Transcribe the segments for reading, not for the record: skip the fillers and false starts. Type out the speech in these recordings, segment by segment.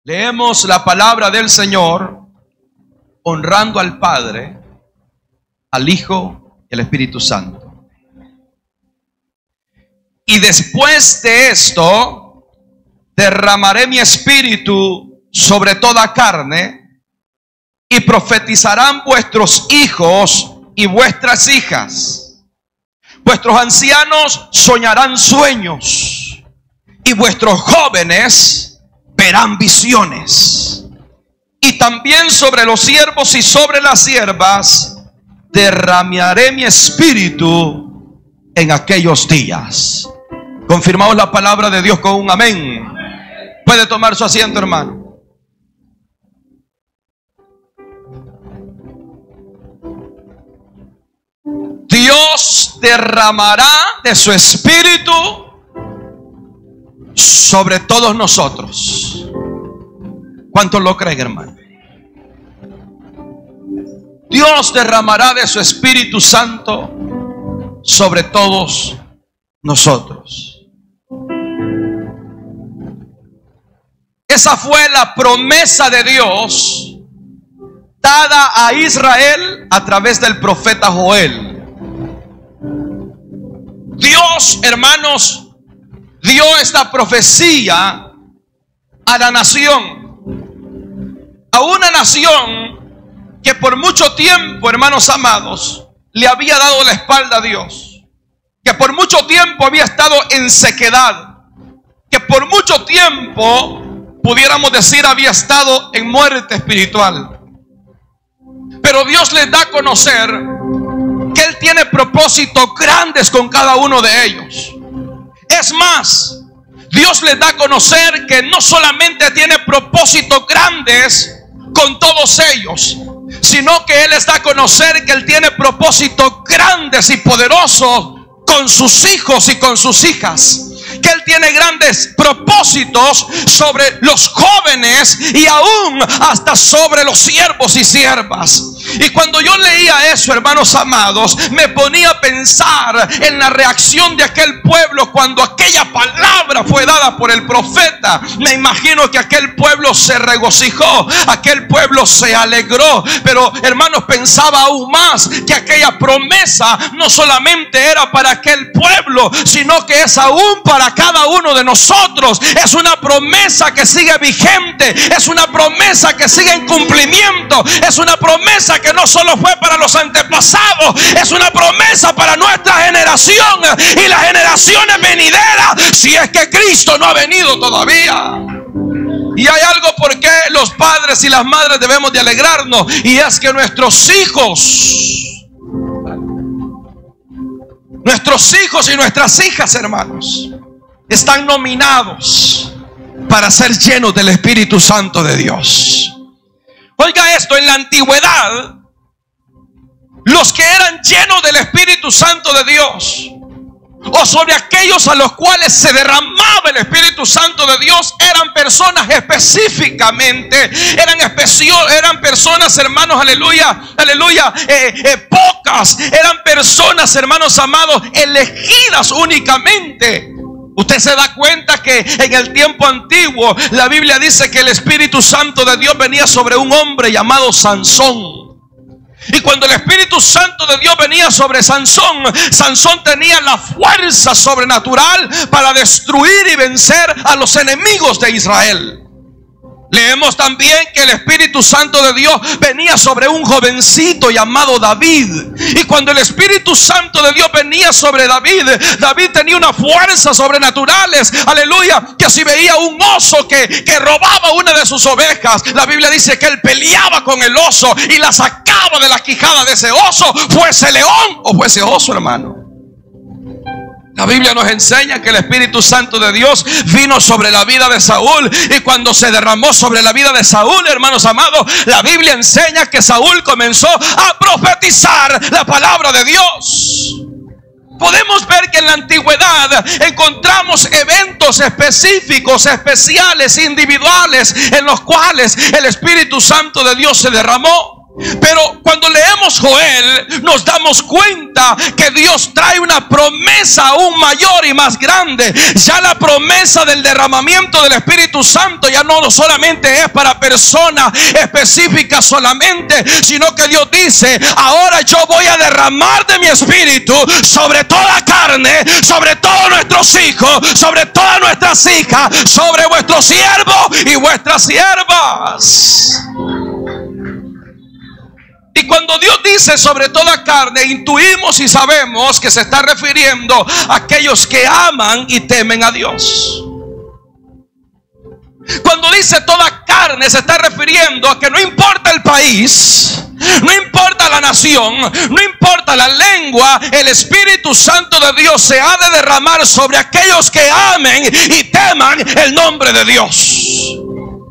Leemos la palabra del Señor honrando al Padre, al Hijo y al Espíritu Santo. Y después de esto, derramaré mi espíritu sobre toda carne, y profetizarán vuestros hijos y vuestras hijas. Vuestros ancianos soñarán sueños, y vuestros jóvenes verán visiones. Y también sobre los siervos y sobre las siervas derramaré mi espíritu en aquellos días. Confirmamos la palabra de Dios con un amén. Puede tomar su asiento, hermano. Dios derramará de su espíritu sobre todos nosotros. ¿Cuántos lo creen, hermano? Dios derramará de su Espíritu Santo sobre todos nosotros. Esa fue la promesa de Dios dada a Israel a través del profeta Joel. Dios, hermanos, dio esta profecía a la nación, a una nación que por mucho tiempo, hermanos amados, le había dado la espalda a Dios, que por mucho tiempo había estado en sequedad, que por mucho tiempo, pudiéramos decir, había estado en muerte espiritual. Pero Dios les da a conocer que Él tiene propósitos grandes con cada uno de ellos. Es más, Dios les da a conocer que no solamente tiene propósitos grandes con todos ellos, sino que Él les da a conocer que Él tiene propósitos grandes y poderosos con sus hijos y con sus hijas. Que Él tiene grandes propósitos sobre los jóvenes y aún hasta sobre los siervos y siervas. Y cuando yo leía eso, hermanos amados, me ponía a pensar en la reacción de aquel pueblo cuando aquella palabra fue dada por el profeta. Me imagino que aquel pueblo se regocijó, aquel pueblo se alegró, pero hermanos, pensaba aún más que aquella promesa no solamente era para aquel pueblo, sino que es aún para cada uno de nosotros. Es una promesa que sigue vigente, es una promesa que sigue en cumplimiento, es una promesa que no solo fue para los antepasados, es una promesa para nuestra generación y las generaciones venideras, si es que Cristo no ha venido todavía. Y hay algo por qué los padres y las madres debemos de alegrarnos, y es que nuestros hijos y nuestras hijas, hermanos, están nominados para ser llenos del Espíritu Santo de Dios. Oiga esto, en la antigüedad, los que eran llenos del Espíritu Santo de Dios, o sobre aquellos a los cuales se derramaba el Espíritu Santo de Dios, eran personas específicamente, eran personas, hermanos, aleluya, pocas, eran personas, hermanos amados, elegidas únicamente. Usted se da cuenta que en el tiempo antiguo la Biblia dice que el Espíritu Santo de Dios venía sobre un hombre llamado Sansón. Y cuando el Espíritu Santo de Dios venía sobre Sansón, Sansón tenía la fuerza sobrenatural para destruir y vencer a los enemigos de Israel. Leemos también que el Espíritu Santo de Dios venía sobre un jovencito llamado David. Y cuando el Espíritu Santo de Dios venía sobre David, David tenía unas fuerzas sobrenaturales, aleluya, que si veía un oso que robaba una de sus ovejas, la Biblia dice que él peleaba con el oso y la sacaba de la quijada de ese oso, fuese león o fuese oso, hermano. La Biblia nos enseña que el Espíritu Santo de Dios vino sobre la vida de Saúl, y cuando se derramó sobre la vida de Saúl, hermanos amados, la Biblia enseña que Saúl comenzó a profetizar la palabra de Dios. Podemos ver que en la antigüedad encontramos eventos específicos, especiales, individuales, en los cuales el Espíritu Santo de Dios se derramó. Pero cuando leemos Joel, nos damos cuenta que Dios trae una promesa aún mayor y más grande. Ya la promesa del derramamiento del Espíritu Santo ya no solamente es para personas específicas solamente, sino que Dios dice: ahora yo voy a derramar de mi Espíritu sobre toda carne, sobre todos nuestros hijos, sobre todas nuestras hijas, sobre vuestros siervos y vuestras siervas. Y cuando Dios dice sobre toda carne, intuimos y sabemos que se está refiriendo a aquellos que aman y temen a Dios. Cuando dice toda carne, se está refiriendo a que no importa el país, no importa la nación, no importa la lengua, el Espíritu Santo de Dios se ha de derramar sobre aquellos que amen y teman el nombre de Dios.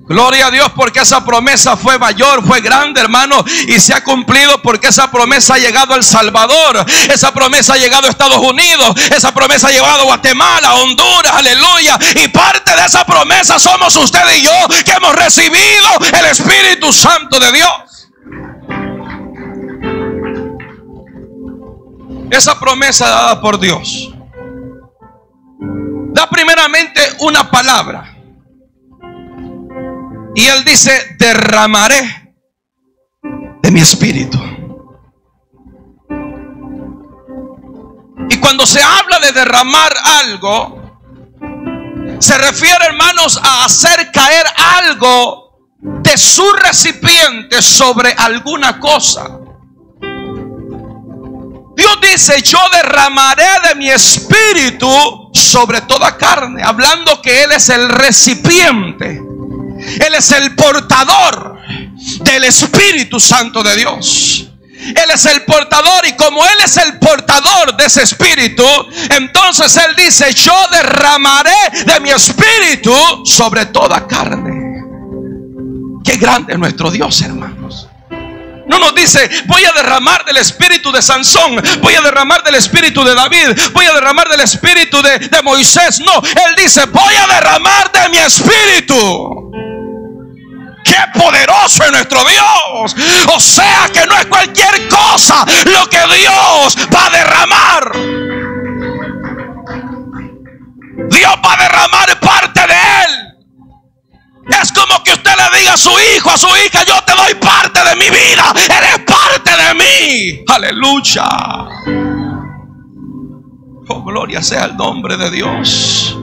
Gloria a Dios, porque esa promesa fue mayor, fue grande, hermano, y se ha cumplido, porque esa promesa ha llegado a El Salvador, esa promesa ha llegado a Estados Unidos, esa promesa ha llegado a Guatemala, Honduras, aleluya. Y parte de esa promesa somos usted y yo, que hemos recibido el Espíritu Santo de Dios. Esa promesa dada por Dios da primeramente una palabra. Y Él dice: derramaré de mi Espíritu. Y cuando se habla de derramar algo, se refiere, hermanos, a hacer caer algo de su recipiente sobre alguna cosa. Dios dice: yo derramaré de mi Espíritu sobre toda carne, hablando que Él es el recipiente. Él es el portador del Espíritu Santo de Dios. Él es el portador, y como Él es el portador de ese Espíritu, entonces Él dice: yo derramaré de mi Espíritu sobre toda carne. Qué grande es nuestro Dios, hermanos. No nos dice: voy a derramar del espíritu de Sansón, voy a derramar del espíritu de David, voy a derramar del espíritu de Moisés. No, Él dice: voy a derramar de mi Espíritu. ¡Qué poderoso es nuestro Dios! O sea que no es cualquier cosa lo que Dios va a derramar. Dios va a derramar parte de Él. Es como que usted le diga a su hijo, a su hija: yo te doy parte de mi vida, eres parte de mí. Aleluya. Oh, gloria sea el nombre de Dios.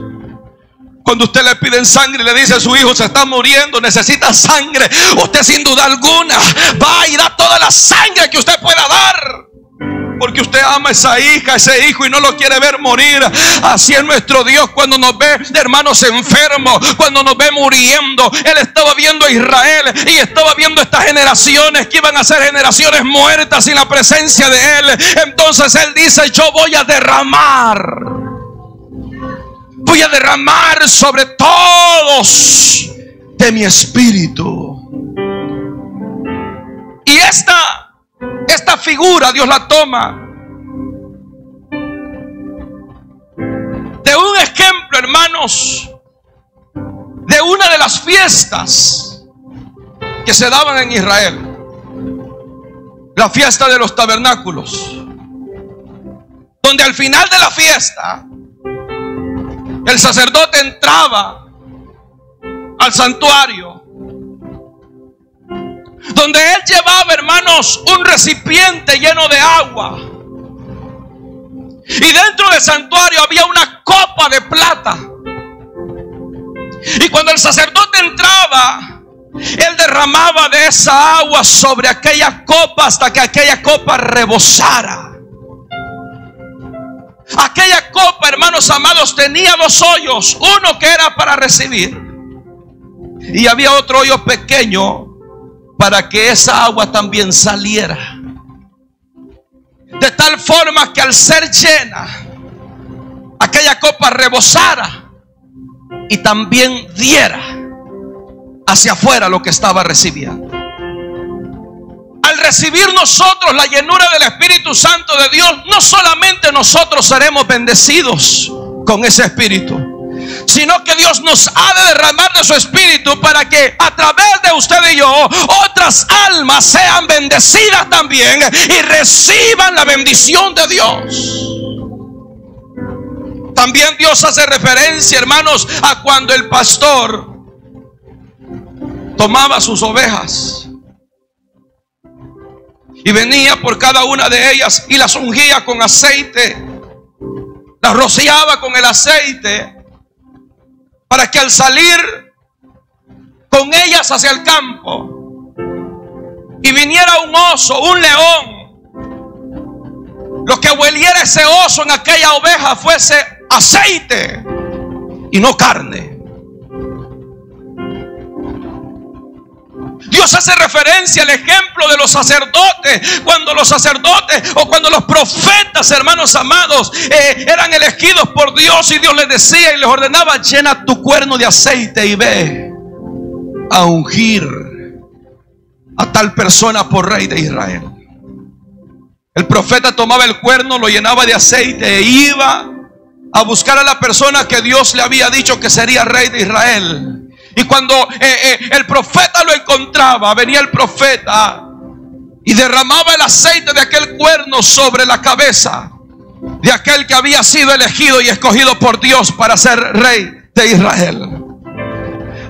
Cuando usted le piden sangre y le dice a su hijo: se está muriendo, necesita sangre, usted sin duda alguna va y da toda la sangre que usted pueda dar, porque usted ama a esa hija, a ese hijo, y no lo quiere ver morir. Así es nuestro Dios cuando nos ve, hermanos, enfermos, cuando nos ve muriendo. Él estaba viendo a Israel y estaba viendo estas generaciones que iban a ser generaciones muertas sin la presencia de Él. Entonces Él dice: yo voy a derramar sobre todos de mi Espíritu. Y esta figura Dios la toma de un ejemplo, hermanos, de una de las fiestas que se daban en Israel, la fiesta de los tabernáculos, donde al final de la fiesta el sacerdote entraba al santuario, donde él llevaba, hermanos, un recipiente lleno de agua, y dentro del santuario había una copa de plata. Y cuando el sacerdote entraba, él derramaba de esa agua sobre aquella copa hasta que aquella copa rebosara. Aquella copa, hermanos amados, tenía dos hoyos, uno que era para recibir, y había otro hoyo pequeño para que esa agua también saliera. De tal forma que al ser llena, aquella copa rebosara y también diera hacia afuera lo que estaba recibiendo. Al recibir nosotros la llenura del Espíritu Santo de Dios, no solamente nosotros seremos bendecidos con ese Espíritu, sino que Dios nos ha de derramar de su Espíritu para que a través de usted y yo otras almas sean bendecidas también y reciban la bendición de Dios. También Dios hace referencia, hermanos, a cuando el pastor tomaba sus ovejas y venía por cada una de ellas y las ungía con aceite, las rociaba con el aceite, para que al salir con ellas hacia el campo y viniera un oso, un león, lo que hueliera ese oso en aquella oveja fuese aceite y no carne. Dios hace referencia al ejemplo de los sacerdotes, cuando los sacerdotes o cuando los profetas, hermanos amados, eran elegidos por Dios, y Dios les decía y les ordenaba: llena tu cuerno de aceite y ve a ungir a tal persona por rey de Israel. El profeta tomaba el cuerno, lo llenaba de aceite e iba a buscar a la persona que Dios le había dicho que sería rey de Israel. Y cuando el profeta lo encontraba, venía el profeta y derramaba el aceite de aquel cuerno sobre la cabeza de aquel que había sido elegido y escogido por Dios para ser rey de Israel.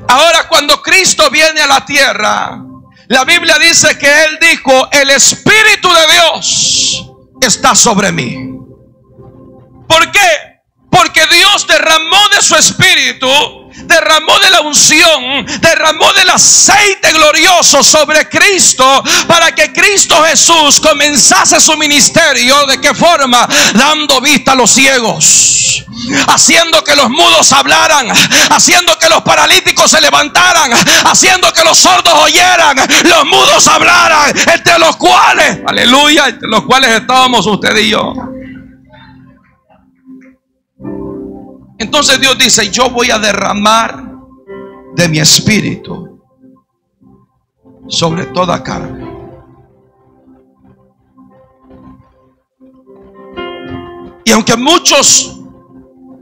Ahora, cuando Cristo viene a la tierra, la Biblia dice que Él dijo: el Espíritu de Dios está sobre mí. ¿Por qué? Porque Dios derramó de su Espíritu, derramó de la unción, derramó del aceite glorioso sobre Cristo, para que Cristo Jesús comenzase su ministerio. ¿De qué forma? Dando vista a los ciegos, haciendo que los mudos hablaran, haciendo que los paralíticos se levantaran, haciendo que los sordos oyeran, los mudos hablaran, entre los cuales, aleluya, entre los cuales estábamos usted y yo. Entonces Dios dice: yo voy a derramar de mi Espíritu sobre toda carne. Y aunque muchos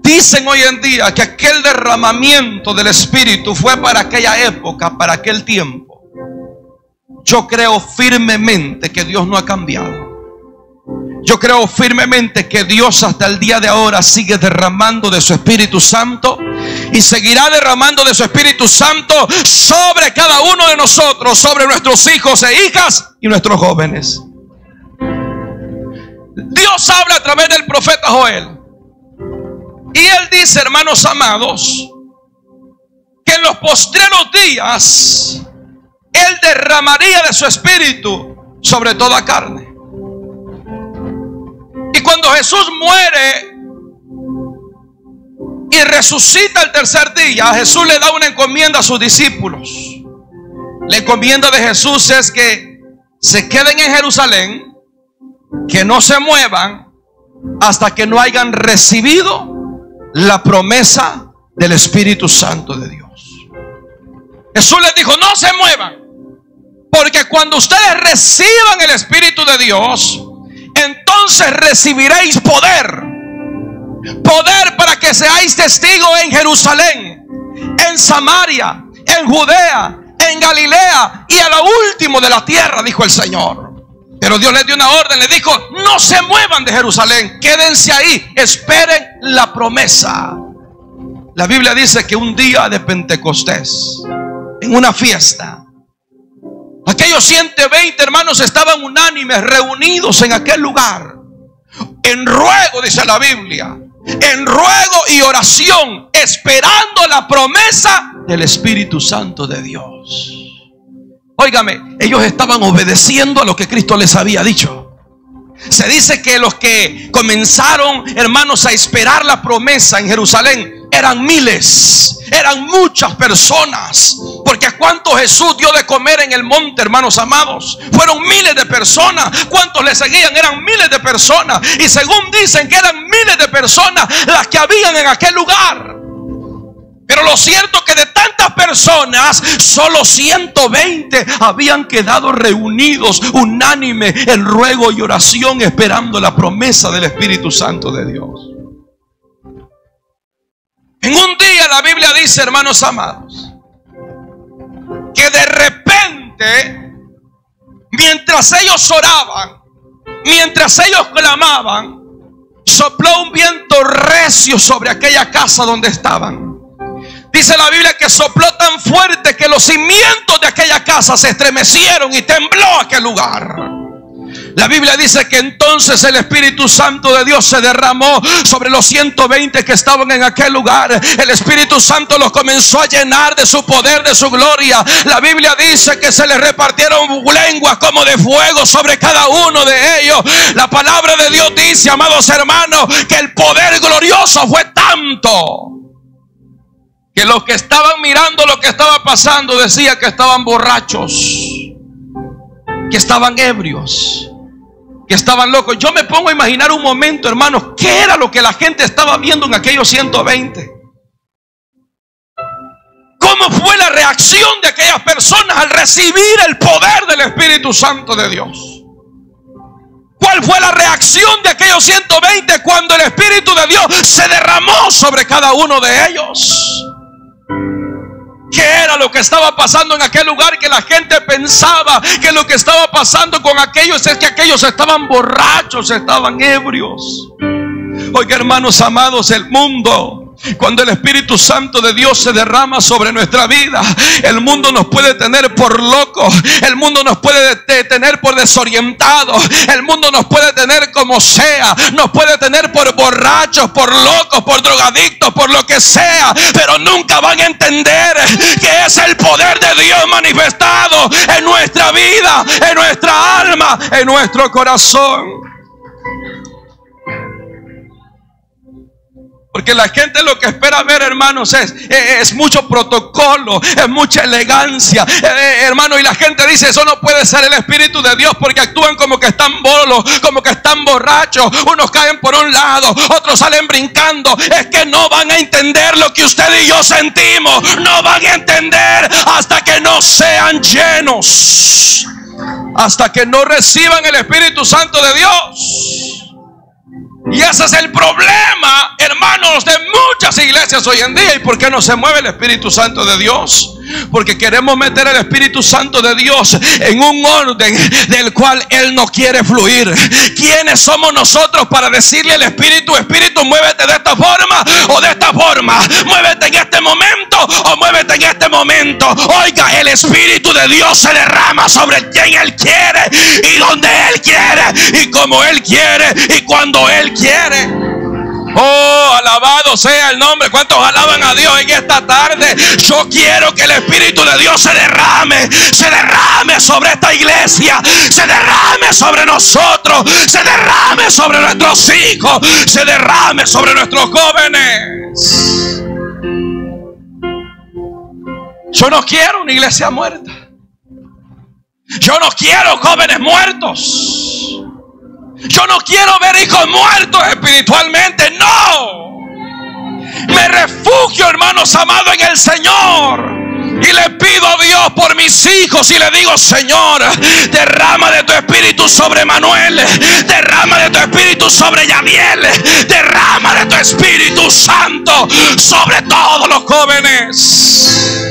dicen hoy en día que aquel derramamiento del Espíritu fue para aquella época, para aquel tiempo, yo creo firmemente que Dios no ha cambiado. Yo creo firmemente que Dios hasta el día de ahora sigue derramando de su Espíritu Santo y seguirá derramando de su Espíritu Santo sobre cada uno de nosotros, sobre nuestros hijos e hijas y nuestros jóvenes. Dios habla a través del profeta Joel, y él dice, hermanos amados, que en los postreros días Él derramaría de su Espíritu sobre toda carne. Y cuando Jesús muere y resucita el tercer día, Jesús le da una encomienda a sus discípulos. La encomienda de Jesús es que se queden en Jerusalén, que no se muevan hasta que no hayan recibido la promesa del Espíritu Santo de Dios. Jesús les dijo: no se muevan, porque cuando ustedes reciban el Espíritu de Dios, entonces recibiréis poder. Poder para que seáis testigos en Jerusalén, en Samaria, en Judea, en Galilea y a lo último de la tierra, dijo el Señor. Pero Dios les dio una orden, les dijo: no se muevan de Jerusalén, quédense ahí, esperen la promesa. La Biblia dice que un día de Pentecostés, en una fiesta, aquellos 120 hermanos estaban unánimes, reunidos en aquel lugar, en ruego, dice la Biblia, en ruego y oración, esperando la promesa del Espíritu Santo de Dios. Óigame, ellos estaban obedeciendo a lo que Cristo les había dicho. Se dice que los que comenzaron, hermanos, a esperar la promesa en Jerusalén eran miles, eran muchas personas, porque a cuántos Jesús dio de comer en el monte, hermanos amados, fueron miles de personas. Cuántos le seguían, eran miles de personas, y según dicen que eran miles de personas las que habían en aquel lugar. Pero lo cierto es que de tantas personas, solo 120 habían quedado reunidos, unánime en ruego y oración, esperando la promesa del Espíritu Santo de Dios. En un día la Biblia dice, hermanos amados, que de repente, mientras ellos oraban, mientras ellos clamaban, sopló un viento recio sobre aquella casa donde estaban. Dice la Biblia que sopló tan fuerte que los cimientos de aquella casa se estremecieron y tembló aquel lugar. La Biblia dice que entonces el Espíritu Santo de Dios se derramó sobre los 120 que estaban en aquel lugar. El Espíritu Santo los comenzó a llenar de su poder, de su gloria. La Biblia dice que se les repartieron lenguas como de fuego sobre cada uno de ellos. La palabra de Dios dice, amados hermanos, que el poder glorioso fue tanto que los que estaban mirando lo que estaba pasando decían que estaban borrachos, que estaban ebrios, que estaban locos. Yo me pongo a imaginar un momento, hermanos, ¿qué era lo que la gente estaba viendo en aquellos 120? ¿Cómo fue la reacción de aquellas personas al recibir el poder del Espíritu Santo de Dios? ¿Cuál fue la reacción de aquellos 120 cuando el Espíritu de Dios se derramó sobre cada uno de ellos? ¿Qué era lo que estaba pasando en aquel lugar? Que la gente pensaba que lo que estaba pasando con aquellos es que aquellos estaban borrachos, estaban ebrios. Oiga, hermanos amados, el mundo, cuando el Espíritu Santo de Dios se derrama sobre nuestra vida, el mundo nos puede tener por locos, el mundo nos puede tener por desorientados, el mundo nos puede tener como sea, nos puede tener por borrachos, por locos, por drogadictos, por lo que sea, pero nunca van a entender que es el poder de Dios manifestado en nuestra vida, en nuestra alma, en nuestro corazón. Porque la gente lo que espera ver, hermanos, es mucho protocolo, es mucha elegancia, hermano. Y la gente dice, eso no puede ser el Espíritu de Dios, porque actúan como que están bolos, como que están borrachos. Unos caen por un lado, otros salen brincando. Es que no van a entender lo que usted y yo sentimos. No van a entender hasta que no sean llenos, hasta que no reciban el Espíritu Santo de Dios. Y ese es el problema, hermanos, de muchas iglesias hoy en día. ¿Y por qué no se mueve el Espíritu Santo de Dios? Porque queremos meter el Espíritu Santo de Dios en un orden del cual Él no quiere fluir. ¿Quiénes somos nosotros para decirle al Espíritu, Espíritu, muévete de esta forma o de esta forma? Muévete en este momento o muévete en este momento. Oiga, el Espíritu de Dios se derrama sobre quien Él quiere y donde Él quiere y como Él quiere y cuando Él quiere. Oh, alabado sea el nombre. ¿Cuántos alaban a Dios en esta tarde? Yo quiero que el Espíritu de Dios se derrame sobre esta iglesia, se derrame sobre nosotros, se derrame sobre nuestros hijos, se derrame sobre nuestros jóvenes. Yo no quiero una iglesia muerta. Yo no quiero jóvenes muertos. Yo no quiero ver hijos muertos espiritualmente, no. Me refugio, hermanos amados, en el Señor. Y le pido a Dios por mis hijos y le digo, Señor, derrama de tu Espíritu sobre Manuel, derrama de tu Espíritu sobre Yadiel, derrama de tu Espíritu Santo sobre todos los jóvenes.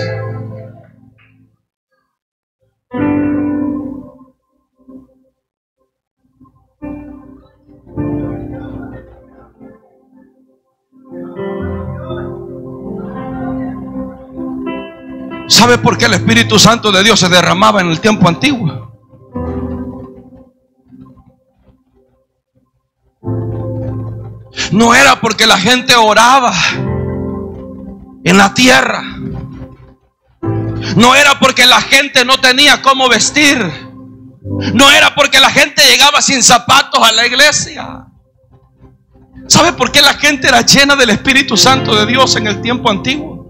¿Sabe por qué el Espíritu Santo de Dios se derramaba en el tiempo antiguo? No era porque la gente oraba en la tierra. No era porque la gente no tenía cómo vestir. No era porque la gente llegaba sin zapatos a la iglesia. ¿Sabe por qué la gente era llena del Espíritu Santo de Dios en el tiempo antiguo?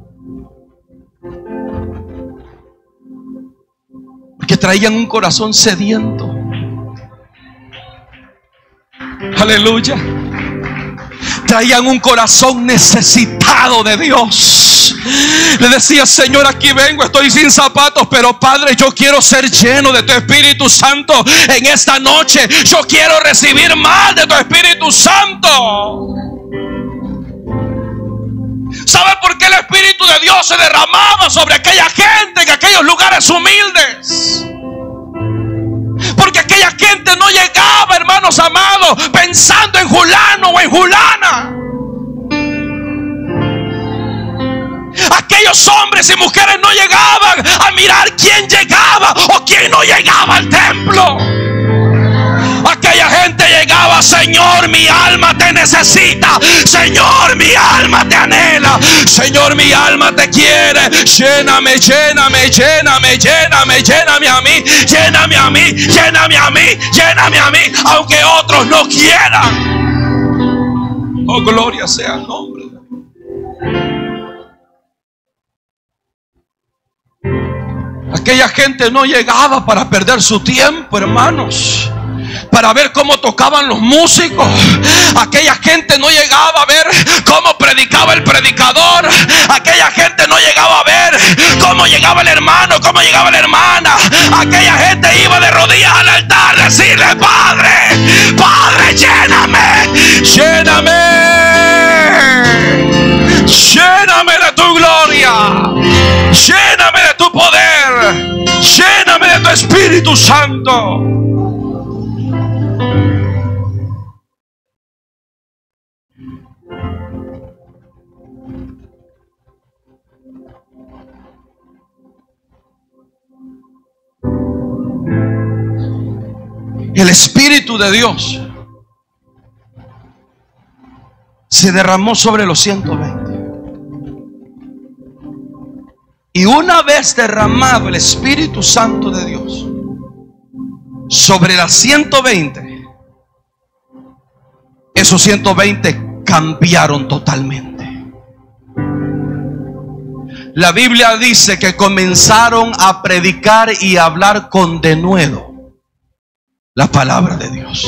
Que traían un corazón sediento. Aleluya. Traían un corazón necesitado de Dios. Le decía, Señor, aquí vengo, estoy sin zapatos, pero Padre, yo quiero ser lleno de tu Espíritu Santo en esta noche. Yo quiero recibir más de tu Espíritu Santo. ¿Sabe por qué el Espíritu de Dios se derramaba sobre aquella gente en aquellos lugares humildes? Porque aquella gente no llegaba, hermanos amados, pensando en fulano o en fulana. Aquellos hombres y mujeres no llegaban a mirar quién llegaba o quién no llegaba al templo. Aquella gente llegaba: Señor, mi alma te necesita. Señor, mi alma te anhela. Señor, mi alma te quiere. Lléname, lléname, lléname, lléname, lléname a mí. Lléname a mí, lléname a mí, lléname a mí, aunque otros no quieran. Oh, gloria sea el nombre. Aquella gente no llegaba para perder su tiempo, hermanos, para ver cómo tocaban los músicos. Aquella gente no llegaba a ver cómo predicaba el predicador. Aquella gente no llegaba a ver cómo llegaba el hermano, cómo llegaba la hermana. Aquella gente iba de rodillas al altar a decirle: Padre, Padre, lléname, lléname, lléname de tu gloria, lléname de tu poder, lléname de tu Espíritu Santo. El Espíritu de Dios se derramó sobre los 120. Y una vez derramado el Espíritu Santo de Dios sobre las 120, esos 120 cambiaron totalmente. La Biblia dice que comenzaron a predicar y a hablar con denuedo la palabra de Dios.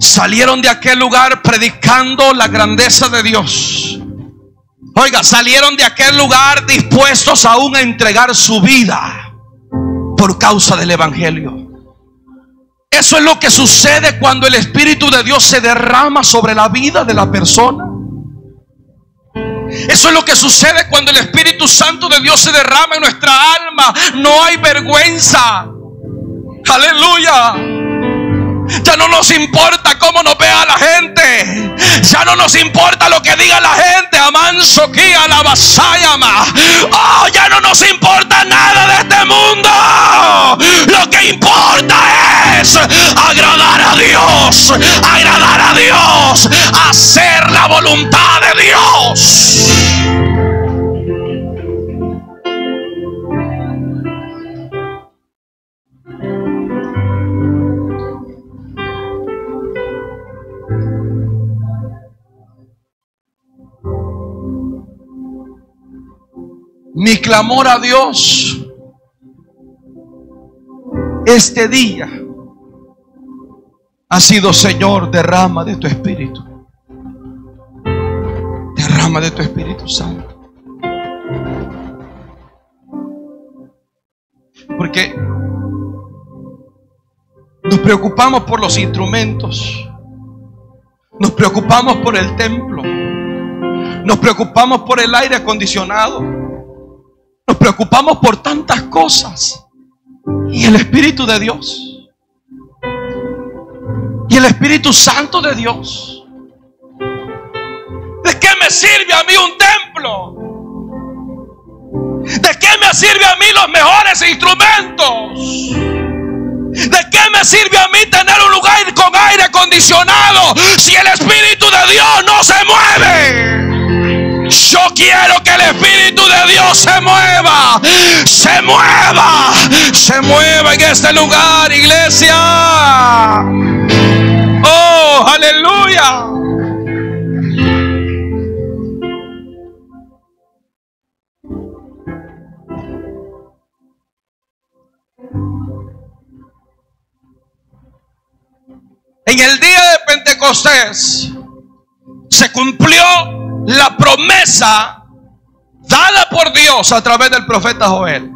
Salieron de aquel lugar predicando la grandeza de Dios. Oiga, salieron de aquel lugar dispuestos aún a entregar su vida por causa del Evangelio. Eso es lo que sucede cuando el Espíritu de Dios se derrama sobre la vida de la persona. Eso es lo que sucede cuando el Espíritu Santo de Dios se derrama en nuestra alma. No hay vergüenza. Aleluya. Ya no nos importa cómo nos vea la gente. Ya no nos importa lo que diga la gente. Amanso que a la vasayama. Oh, ya no nos importa nada de este mundo. Lo que importa es agradar a Dios. Agradar a Dios. Hacer la voluntad de Dios. Mi clamor a Dios este día ha sido: Señor, derrama de tu Espíritu. Derrama de tu Espíritu Santo. Porque nos preocupamos por los instrumentos, nos preocupamos por el templo, nos preocupamos por el aire acondicionado, nos preocupamos por tantas cosas. Y el Espíritu de Dios, y el Espíritu Santo de Dios, ¿de qué me sirve a mí un templo? ¿De qué me sirve a mí los mejores instrumentos? ¿De qué me sirve a mí tener un lugar con aire acondicionado si el Espíritu de Dios no se mueve? Yo quiero que el Espíritu de Dios se mueva, se mueva, se mueva en este lugar, iglesia. Oh, aleluya. En el día de Pentecostés se cumplió la promesa dada por Dios a través del profeta Joel.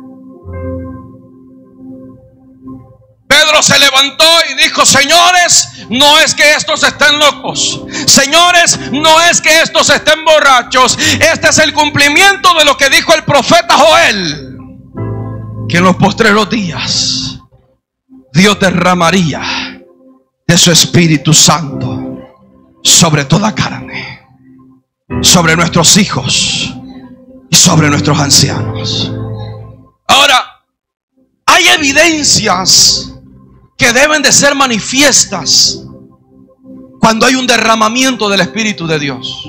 Pedro se levantó y dijo: señores, no es que estos estén locos. Señores, no es que estos estén borrachos. Este es el cumplimiento de lo que dijo el profeta Joel, que en los postreros días Dios derramaría de su Espíritu Santo sobre toda carne, sobre nuestros hijos y sobre nuestros ancianos. Ahora, hay evidencias que deben de ser manifiestas cuando hay un derramamiento del Espíritu de Dios.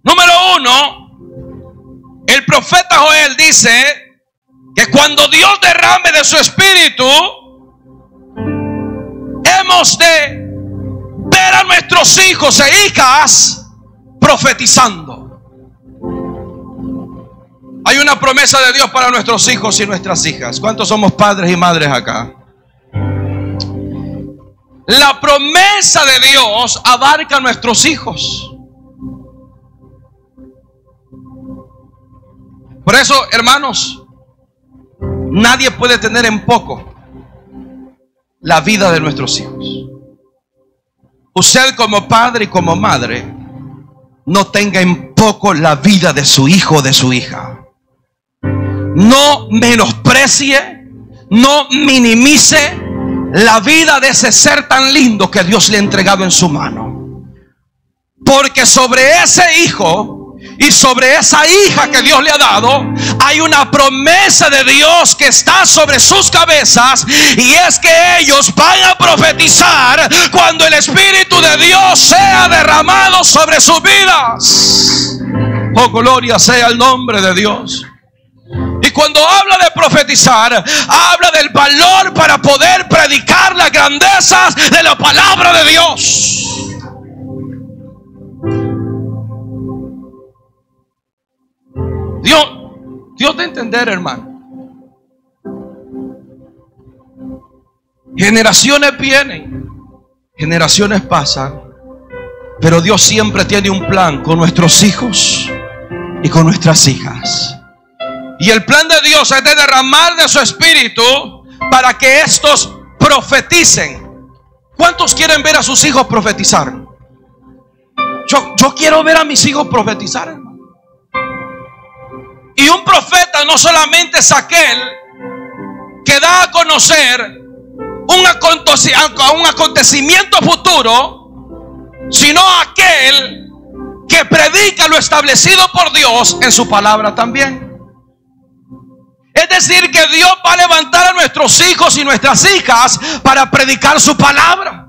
Número uno, el profeta Joel dice que cuando Dios derrame de su Espíritu, hemos de ver a nuestros hijos e hijas profetizando. Hay una promesa de Dios para nuestros hijos y nuestras hijas. ¿Cuántos somos padres y madres acá? La promesa de Dios abarca a nuestros hijos. Por eso, hermanos, nadie puede tener en poco la vida de nuestros hijos. Usted como padre y como madre, no tenga en poco la vida de su hijo o de su hija. No menosprecie, no minimice la vida de ese ser tan lindo que Dios le ha entregado en su mano. Porque sobre ese hijo y sobre esa hija que Dios le ha dado, hay una promesa de Dios que está sobre sus cabezas, y es que ellos van a profetizar cuando el Espíritu de Dios sea derramado sobre sus vidas. Oh, gloria sea el nombre de Dios. Y cuando habla de profetizar, habla del valor para poder predicar las grandezas de la palabra de Dios. Dios de entender, hermano. Generaciones vienen, generaciones pasan, pero Dios siempre tiene un plan con nuestros hijos y con nuestras hijas. Y el plan de Dios es de derramar de su Espíritu para que estos profeticen. ¿Cuántos quieren ver a sus hijos profetizar? Yo quiero ver a mis hijos profetizar, hermano. Y un profeta no solamente es aquel que da a conocer un acontecimiento futuro, sino aquel que predica lo establecido por Dios en su palabra también. Es decir, que Dios va a levantar a nuestros hijos y nuestras hijas para predicar su palabra.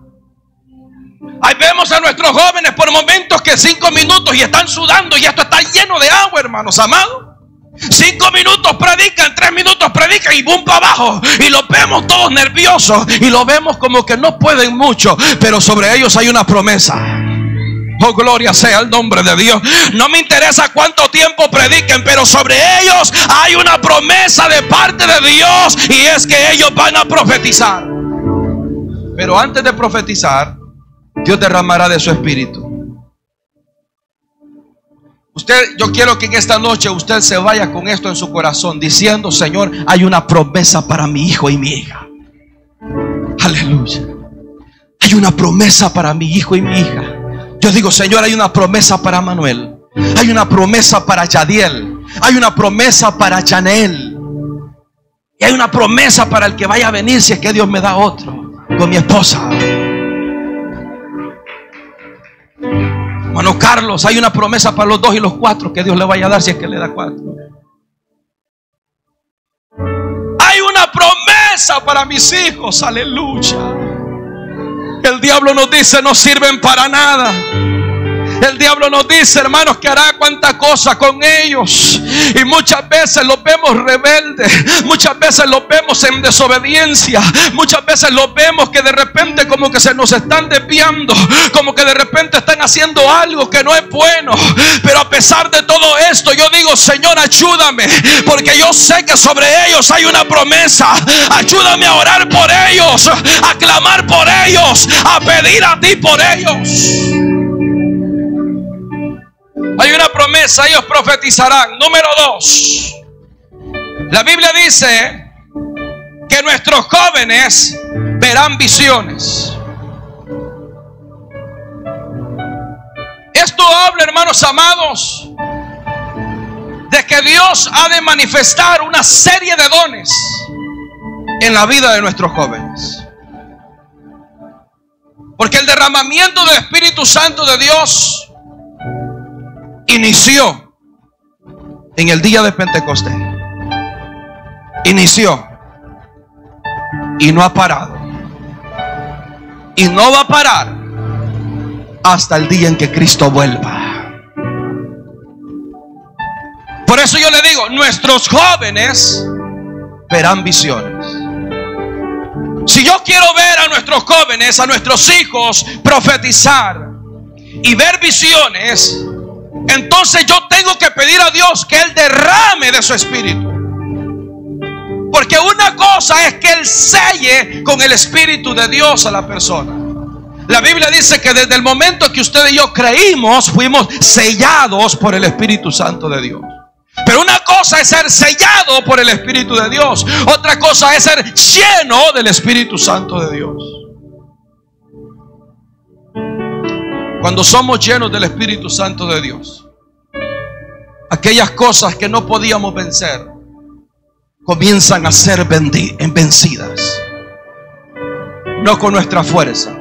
Ahí vemos a nuestros jóvenes por momentos que 5 minutos y están sudando, y esto está lleno de agua, hermanos amados. 5 minutos predican, 3 minutos predican y boom para abajo, y los vemos todos nerviosos y los vemos como que no pueden mucho, pero sobre ellos hay una promesa. Oh, gloria sea el nombre de Dios. No me interesa cuánto tiempo prediquen, pero sobre ellos hay una promesa de parte de Dios, y es que ellos van a profetizar. Pero antes de profetizar, Dios derramará de su Espíritu. Yo quiero que en esta noche usted se vaya con esto en su corazón, diciendo: Señor, hay una promesa para mi hijo y mi hija. Aleluya. Hay una promesa para mi hijo y mi hija. Yo digo: Señor, hay una promesa para Manuel, hay una promesa para Yadiel, hay una promesa para Chanel, y hay una promesa para el que vaya a venir, si es que Dios me da otro, con mi esposa. Hermano Carlos, hay una promesa para los 2 y los 4 que Dios le vaya a dar, si es que le da 4. Hay una promesa para mis hijos, aleluya. El diablo nos dice: no sirven para nada. El diablo nos dice, hermanos, que hará cuanta cosa con ellos. Y muchas veces los vemos rebeldes, muchas veces los vemos en desobediencia, muchas veces los vemos que de repente como que se nos están desviando, como que de repente están haciendo algo que no es bueno. Pero a pesar de todo esto, yo digo: Señor, ayúdame, porque yo sé que sobre ellos hay una promesa. Ayúdame a orar por ellos, a clamar por ellos, a pedir a ti por ellos. Hay una promesa: ellos profetizarán. Número 2, la Biblia dice que que nuestros jóvenes verán visiones. Esto habla, hermanos amados, de que Dios ha de manifestar una serie de dones en la vida de nuestros jóvenes. Porque el derramamiento del Espíritu Santo de Dios inició en el día de Pentecostés. Inició y no ha parado. Y no va a parar hasta el día en que Cristo vuelva. Por eso yo le digo, nuestros jóvenes verán visiones. Si yo quiero ver a nuestros jóvenes, a nuestros hijos profetizar y ver visiones, entonces yo tengo que pedir a Dios que Él derrame de su espíritu. Porque una cosa es que Él selle con el Espíritu de Dios a la persona. La Biblia dice que desde el momento que usted y yo creímos, fuimos sellados por el Espíritu Santo de Dios. Pero una cosa es ser sellado por el Espíritu de Dios. Otra cosa es ser lleno del Espíritu Santo de Dios. Cuando somos llenos del Espíritu Santo de Dios, aquellas cosas que no podíamos vencer comienzan a ser vencidas. No con nuestra fuerza,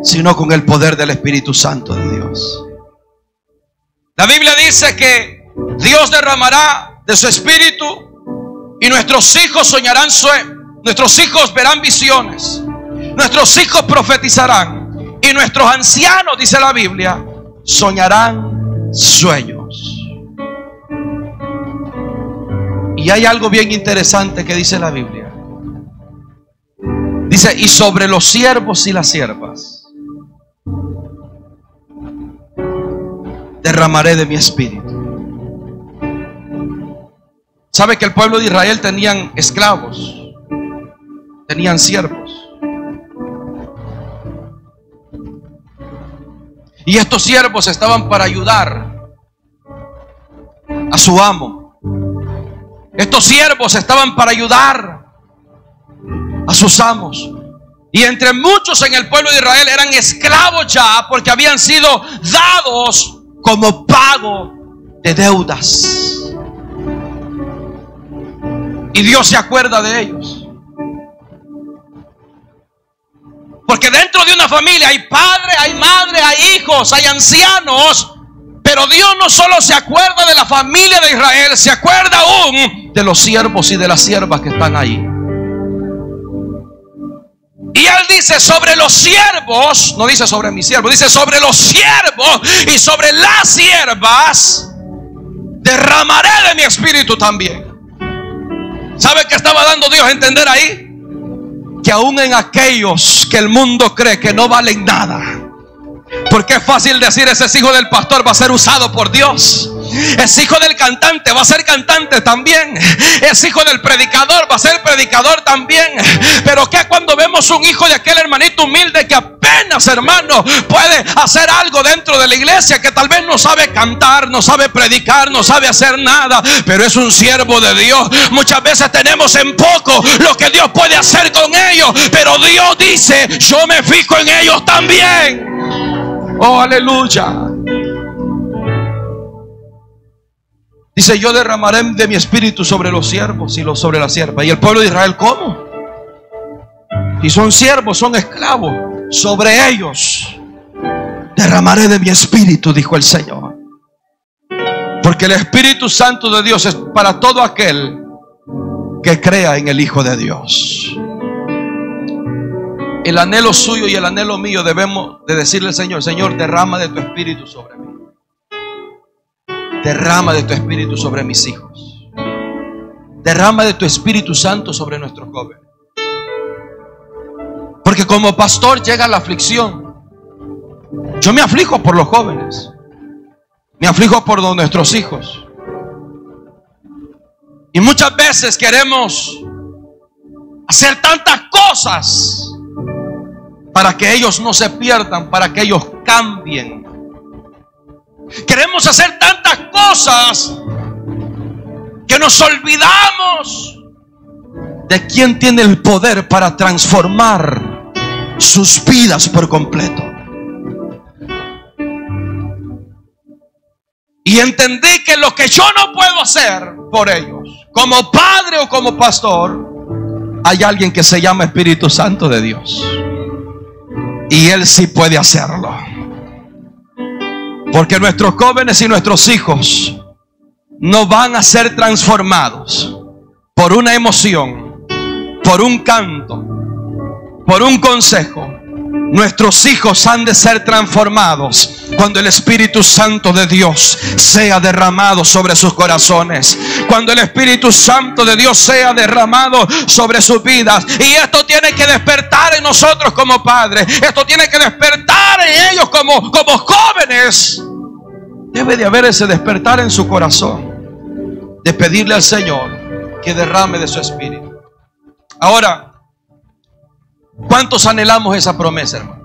sino con el poder del Espíritu Santo de Dios. La Biblia dice que Dios derramará de su espíritu y nuestros hijos soñarán sueños, nuestros hijos verán visiones, nuestros hijos profetizarán y nuestros ancianos, dice la Biblia, soñarán sueños. Y hay algo bien interesante que dice la Biblia. Dice, y sobre los siervos y las siervas derramaré de mi espíritu. ¿Sabe que el pueblo de Israel tenían esclavos? Tenían siervos. Y estos siervos estaban para ayudar a su amo. Estos siervos estaban para ayudar a sus amos. Y entre muchos en el pueblo de Israel eran esclavos ya, porque habían sido dados como pago de deudas. Y Dios se acuerda de ellos. Porque dentro de una familia hay padre, hay madre, hay hijos, hay ancianos. Pero Dios no solo se acuerda de la familia de Israel, se acuerda aún de los siervos y de las siervas que están ahí. Y Él dice, sobre los siervos, no dice sobre mis siervos, dice sobre los siervos y sobre las siervas derramaré de mi espíritu también. ¿Sabe qué estaba dando Dios a entender ahí? Que aún en aquellos que el mundo cree que no valen nada, porque es fácil decir, ese es hijo del pastor, va a ser usado por Dios. Es hijo del cantante, va a ser cantante también. Es hijo del predicador, va a ser predicador también. Pero que cuando vemos un hijo de aquel hermanito humilde que apenas, hermano, puede hacer algo dentro de la iglesia, que tal vez no sabe cantar, no sabe predicar, no sabe hacer nada, pero es un siervo de Dios. Muchas veces tenemos en poco lo que Dios puede hacer con ellos, pero Dios dice, yo me fijo en ellos también. Oh, aleluya. Dice, yo derramaré de mi espíritu sobre los siervos y sobre las siervas. Y el pueblo de Israel, ¿cómo? Si son siervos, son esclavos, sobre ellos derramaré de mi espíritu, dijo el Señor. Porque el Espíritu Santo de Dios es para todo aquel que crea en el Hijo de Dios. El anhelo suyo y el anhelo mío debemos de decirle al Señor, Señor, derrama de tu espíritu sobre mí. Derrama de tu espíritu sobre mis hijos. Derrama de tu Espíritu Santo sobre nuestros jóvenes. Porque como pastor llega la aflicción. Yo me aflijo por los jóvenes. Me aflijo por nuestros hijos. Y muchas veces queremos hacer tantas cosas para que ellos no se pierdan, para que ellos cambien. Queremos hacer tantas cosas que nos olvidamos de quién tiene el poder para transformar sus vidas por completo. Y entendí que lo que yo no puedo hacer por ellos, como padre o como pastor, hay alguien que se llama Espíritu Santo de Dios. Y Él sí puede hacerlo. Porque nuestros jóvenes y nuestros hijos no van a ser transformados por una emoción, por un canto, por un consejo. Nuestros hijos han de ser transformados cuando el Espíritu Santo de Dios sea derramado sobre sus corazones, cuando el Espíritu Santo de Dios sea derramado sobre sus vidas. Y esto tiene que despertar en nosotros como padres, esto tiene que despertar en ellos como jóvenes. Debe de haber ese despertar en su corazón, de pedirle al Señor que derrame de su Espíritu. Ahora, ¿cuántos anhelamos esa promesa, hermano?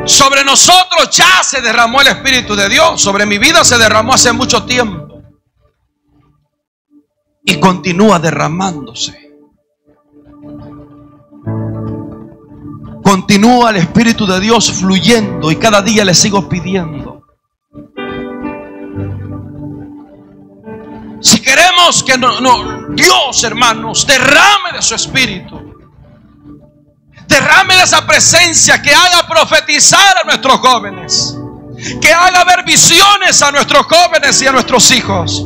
Sobre nosotros ya se derramó el Espíritu de Dios. Sobre mi vida se derramó hace mucho tiempo. Y continúa derramándose. Continúa el Espíritu de Dios fluyendo y cada día le sigo pidiendo. Si queremos que Dios, hermanos, derrame de su Espíritu, derrame de esa presencia que haga profetizar a nuestros jóvenes, que haga ver visiones a nuestros jóvenes y a nuestros hijos,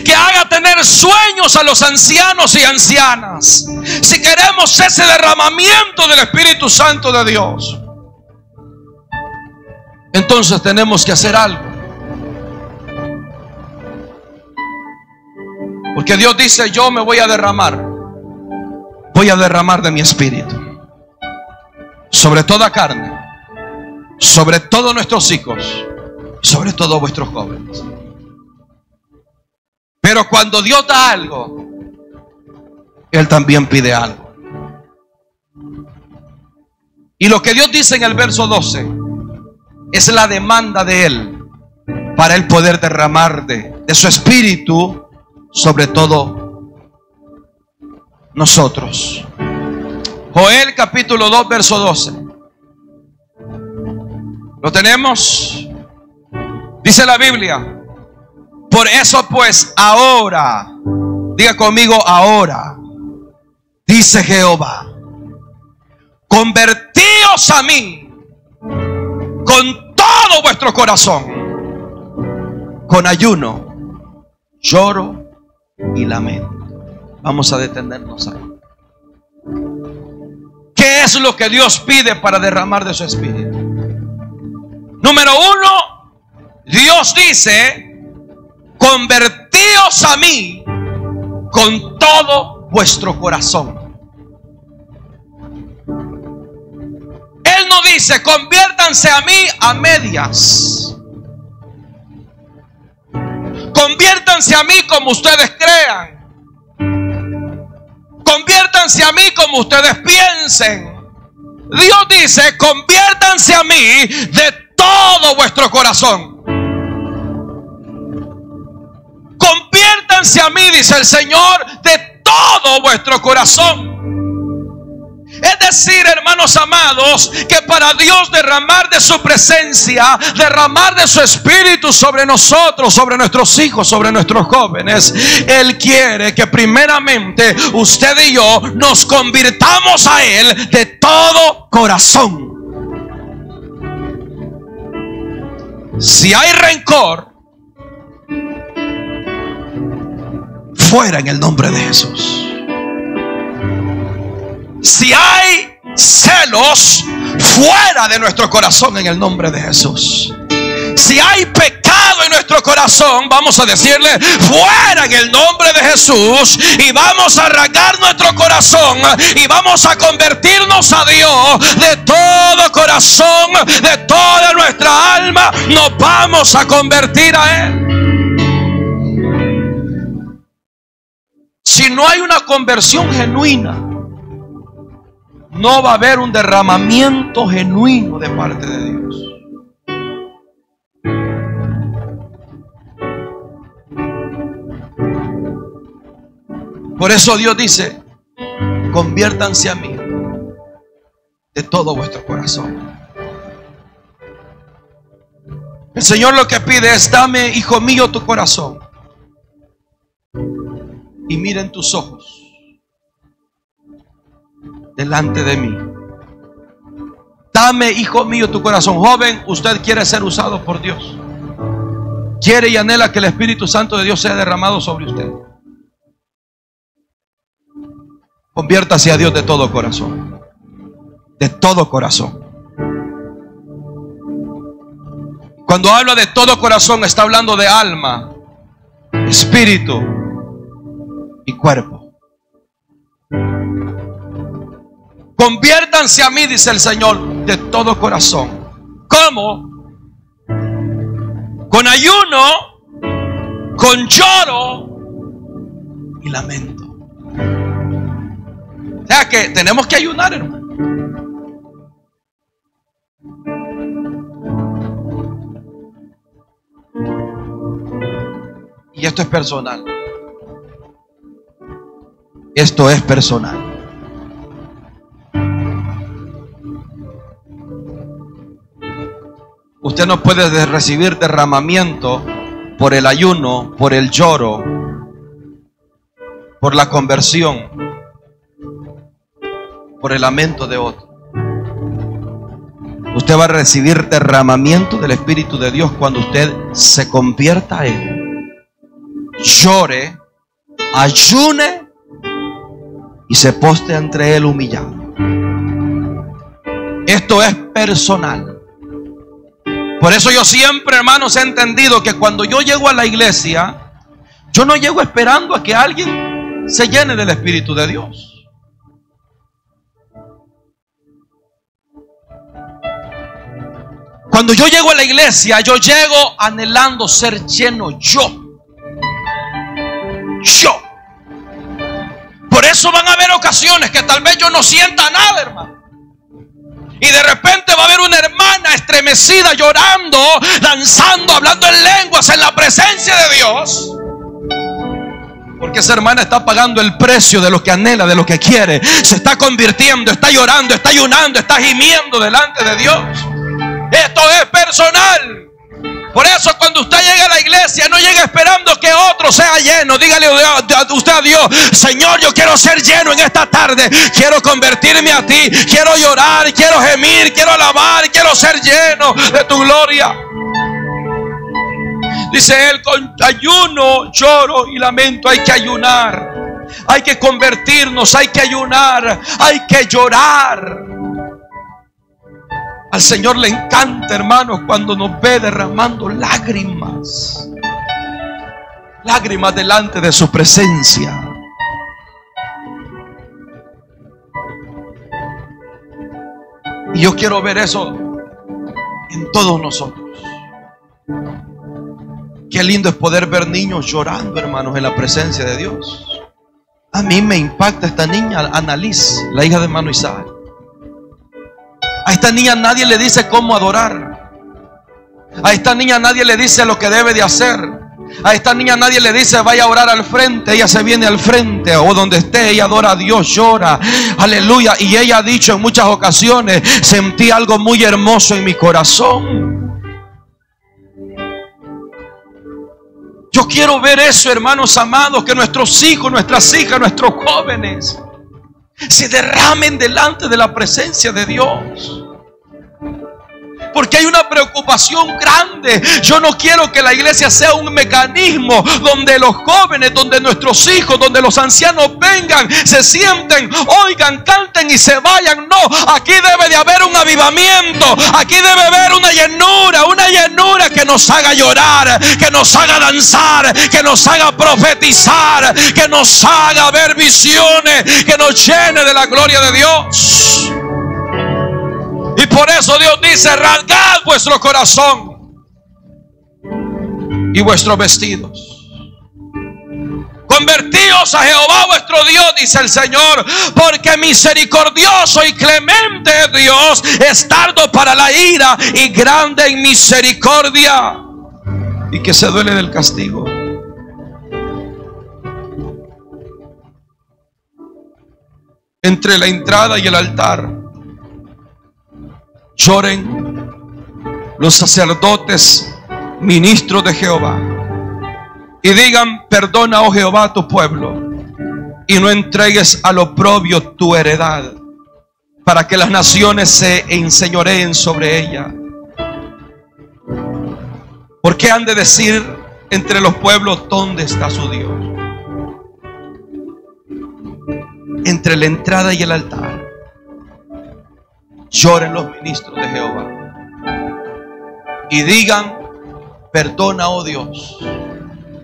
que haga tener sueños a los ancianos y ancianas. Si queremos ese derramamiento del Espíritu Santo de Dios, entonces tenemos que hacer algo. Porque Dios dice: yo me voy a derramar de mi Espíritu sobre toda carne, sobre todos nuestros hijos, sobre todos vuestros jóvenes. Pero cuando Dios da algo, Él también pide algo. Y lo que Dios dice en el verso 12 es la demanda de Él para Él poder derramar de su Espíritu sobre todo nosotros. Joel capítulo 2 verso 12. ¿Lo tenemos? Dice la Biblia: por eso pues ahora, diga conmigo, ahora, dice Jehová, convertíos a mí con todo vuestro corazón, con ayuno, lloro y lamento. Vamos a detenernos ahí. ¿Qué es lo que Dios pide para derramar de su Espíritu? Número uno, Dios dice: convertíos a mí con todo vuestro corazón. Él no dice: conviértanse a mí a medias. Conviértanse a mí como ustedes crean. Conviértanse a mí como ustedes piensen. Dios dice: conviértanse a mí de todo vuestro corazón. Conviértanse a mí, dice el Señor, de todo vuestro corazón. Es decir, hermanos amados, que para Dios derramar de su presencia, derramar de su Espíritu sobre nosotros, sobre nuestros hijos, sobre nuestros jóvenes, Él quiere que primeramente usted y yo nos convirtamos a Él de todo corazón. Si hay rencor, fuera en el nombre de Jesús. Si hay celos, fuera de nuestro corazón en el nombre de Jesús. Si hay pecado en nuestro corazón, vamos a decirle: fuera en el nombre de Jesús. Y vamos a arrancar nuestro corazón y vamos a convertirnos a Dios de todo corazón, de toda nuestra alma. Nos vamos a convertir a Él. Si no hay una conversión genuina, no va a haber un derramamiento genuino de parte de Dios. Por eso Dios dice: conviértanse a mí de todo vuestro corazón. El Señor lo que pide es: dame, hijo mío, tu corazón, y miren tus ojos delante de mí. Dame, hijo mío, tu corazón. Joven, usted quiere ser usado por Dios. Quiere y anhela que el Espíritu Santo de Dios sea derramado sobre usted. Conviértase a Dios de todo corazón. De todo corazón. Cuando habla de todo corazón, está hablando de alma, espíritu y cuerpo. Conviértanse a mí, dice el Señor, de todo corazón. ¿Cómo? Con ayuno, con lloro y lamento. O sea que tenemos que ayunar, hermano. Y esto es personal. Esto es personal. Usted no puede recibir derramamiento por el ayuno, por el lloro, por la conversión, por el lamento de otro. Usted va a recibir derramamiento del Espíritu de Dios cuando usted se convierta a Él, llore, ayune y se poste ante Él humillado. Esto es personal. Por eso yo siempre, hermanos, he entendido que cuando yo llego a la iglesia, yo no llego esperando a que alguien se llene del Espíritu de Dios. Cuando yo llego a la iglesia, yo llego anhelando ser lleno yo. Por eso van a haber ocasiones que tal vez yo no sienta nada, hermano. Y de repente va a haber una hermana estremecida, llorando, danzando, hablando en lenguas en la presencia de Dios. Porque esa hermana está pagando el precio de lo que anhela, de lo que quiere. Se está convirtiendo, está llorando, está ayunando, está gimiendo delante de Dios. Esto es personal. Por eso cuando usted llega a la iglesia, no llega esperando que otro sea lleno. Dígale usted a Dios: Señor, yo quiero ser lleno en esta tarde. Quiero convertirme a ti. Quiero llorar, quiero gemir, quiero alabar, quiero ser lleno de tu gloria. Dice él: con ayuno, lloro y lamento. Hay que ayunar, hay que convertirnos, hay que ayunar, hay que llorar. Al Señor le encanta, hermanos, cuando nos ve derramando lágrimas. Lágrimas delante de su presencia. Y yo quiero ver eso en todos nosotros. Qué lindo es poder ver niños llorando, hermanos, en la presencia de Dios. A mí me impacta esta niña, Annalise, la hija de hermano Isaac. A esta niña nadie le dice cómo adorar. A esta niña nadie le dice lo que debe de hacer. A esta niña nadie le dice vaya a orar al frente. Ella se viene al frente, o donde esté, ella adora a Dios, llora, aleluya. Y ella ha dicho en muchas ocasiones: sentí algo muy hermoso en mi corazón. Yo quiero ver eso, hermanos amados, que nuestros hijos, nuestras hijas, nuestros jóvenes se derramen delante de la presencia de Dios. Porque hay una preocupación grande. Yo no quiero que la iglesia sea un mecanismo donde los jóvenes, donde nuestros hijos, donde los ancianos vengan, se sienten, oigan, canten y se vayan. No, aquí debe de haber un avivamiento. Aquí debe haber una llenura que nos haga llorar, que nos haga danzar, que nos haga profetizar, que nos haga ver visiones, que nos llene de la gloria de Dios. Y por eso Dios dice: rasgad vuestro corazón y vuestros vestidos. Convertíos a Jehová vuestro Dios, dice el Señor, porque misericordioso y clemente es Dios, es tardo para la ira y grande en misericordia, y que se duele del castigo. entre la entrada y el altar, lloren los sacerdotes, ministros de Jehová, y digan: perdona, oh Jehová, a tu pueblo, y no entregues al oprobio tu heredad, para que las naciones se enseñoreen sobre ella. ¿Por qué han de decir entre los pueblos: ¿dónde está su Dios? Entre la entrada y el altar, lloren los ministros de Jehová y digan: perdona, oh Dios,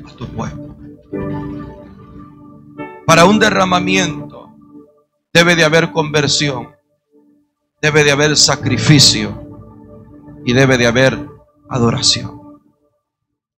a tu pueblo. Para un derramamiento debe de haber conversión, debe de haber sacrificio y debe de haber adoración.